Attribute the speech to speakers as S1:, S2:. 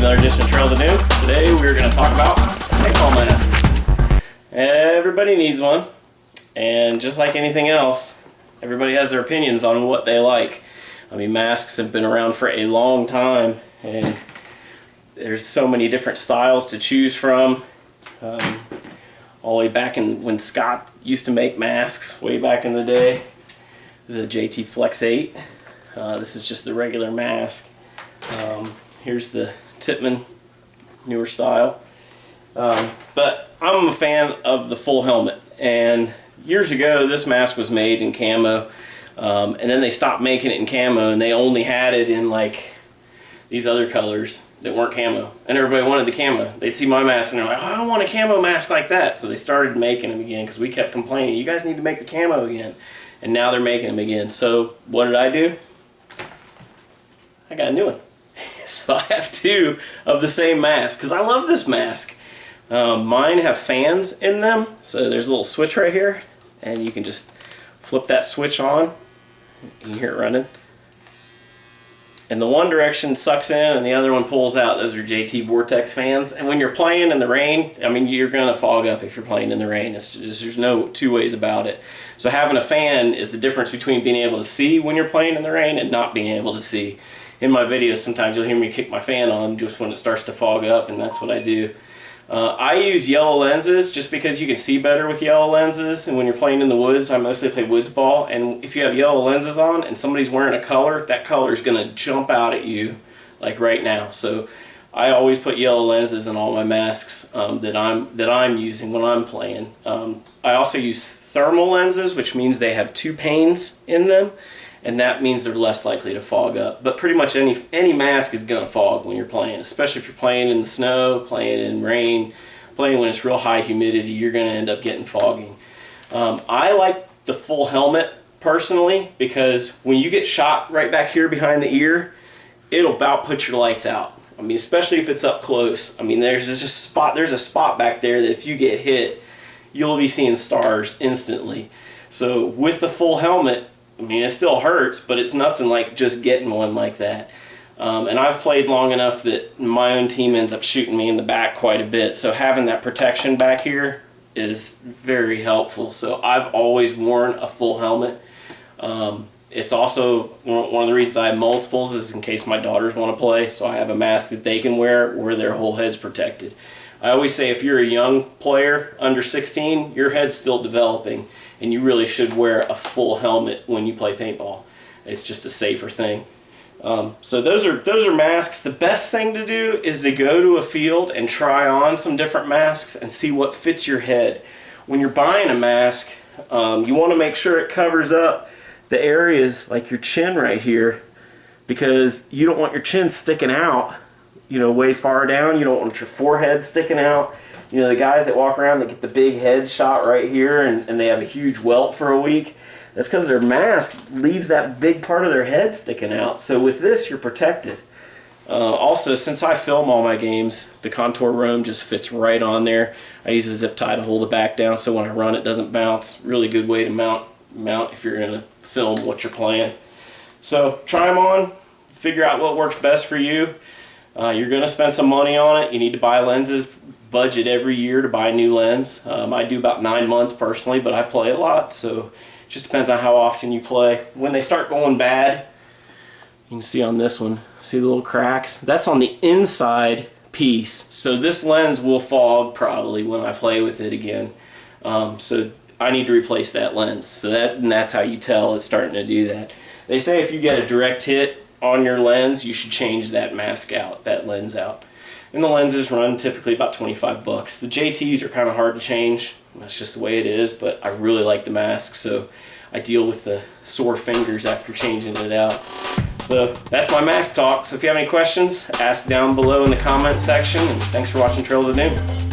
S1: another edition of Trails of Doom. Today we're going to talk about paintball masks. Everybody needs one, and just like anything else, everybody has their opinions on what they like. I mean, masks have been around for a long time, and there's so many different styles to choose from. All the way back when Scott used to make masks, way back in the day. This is a JT Flex 8. This is just the regular mask. Here's the Tippmann newer style. But I'm a fan of the full helmet. And years ago, this mask was made in camo. And then they stopped making it in camo, and they only had it in like these other colors that weren't camo. And everybody wanted the camo. They'd see my mask and they're like, oh, I want a camo mask like that. So they started making them again because we kept complaining, you guys need to make the camo again. And now they're making them again. So what did I do? I got a new one. So I have two of the same mask because I love this mask. Mine have fans in them. So there's a little switch right here, and you can just flip that switch on. You can hear it running. And the one direction sucks in and the other one pulls out. Those are JT Vortex fans. And when you're playing in the rain, I mean, you're going to fog up if you're playing in the rain. It's just, there's no two ways about it. So having a fan is the difference between being able to see when you're playing in the rain and not being able to see. In my videos, sometimes you'll hear me kick my fan on just when it starts to fog up, and that's what I do. I use yellow lenses just because you can see better with yellow lenses, and when you're playing in the woods, I mostly play woods ball, and if you have yellow lenses on and somebody's wearing a color, that color is going to jump out at you like right now. So I always put yellow lenses in all my masks that I'm using when I'm playing. I also use thermal lenses, which means they have two panes in them, and that means they're less likely to fog up. But pretty much any mask is going to fog when you're playing, especially if you're playing in the snow, playing in rain, playing when it's real high humidity, you're going to end up getting fogging. I like the full helmet personally because when you get shot right back here behind the ear, it'll about put your lights out. I mean, especially if it's up close. I mean, there's a spot back there that if you get hit, you'll be seeing stars instantly. So with the full helmet, I mean, it still hurts, but it's nothing like just getting one like that. And I've played long enough that my own team ends up shooting me in the back quite a bit. So having that protection back here is very helpful. So I've always worn a full helmet. It's also one of the reasons I have multiples is in case my daughters want to play. So I have a mask that they can wear where their whole head's protected. I always say if you're a young player, under 16, your head's still developing, and you really should wear a full helmet when you play paintball. It's just a safer thing. So those are masks. The best thing to do is to go to a field and try on some different masks and see what fits your head. When you're buying a mask, you want to make sure it covers up the areas like your chin right here, because you don't want your chin sticking out, you know, way far down. You don't want your forehead sticking out. You know, the guys that walk around that get the big head shot right here and they have a huge welt for a week, that's because their mask leaves that big part of their head sticking out. So with this, you're protected. Also, since I film all my games, the contour roam just fits right on there. I use a zip tie to hold the back down so when I run it doesn't bounce. Really good way to mount if you're going to film what you're playing. So try them on, figure out what works best for you. You're going to spend some money on it. You need to buy lenses. Budget every year to buy a new lens. I do about 9 months personally, but I play a lot, so it just depends on how often you play. When they start going bad, you can see on this one, see the little cracks? That's on the inside piece. So this lens will fog probably when I play with it again. So I need to replace that lens. So that's how you tell it's starting to do that. They say if you get a direct hit on your lens, you should change that mask out, that lens out. And the lenses run typically about 25 bucks. The JTs are kind of hard to change. That's just the way it is, but I really like the mask, so I deal with the sore fingers after changing it out. So that's my mask talk. So if you have any questions, ask down below in the comments section, and thanks for watching Trails of Doom.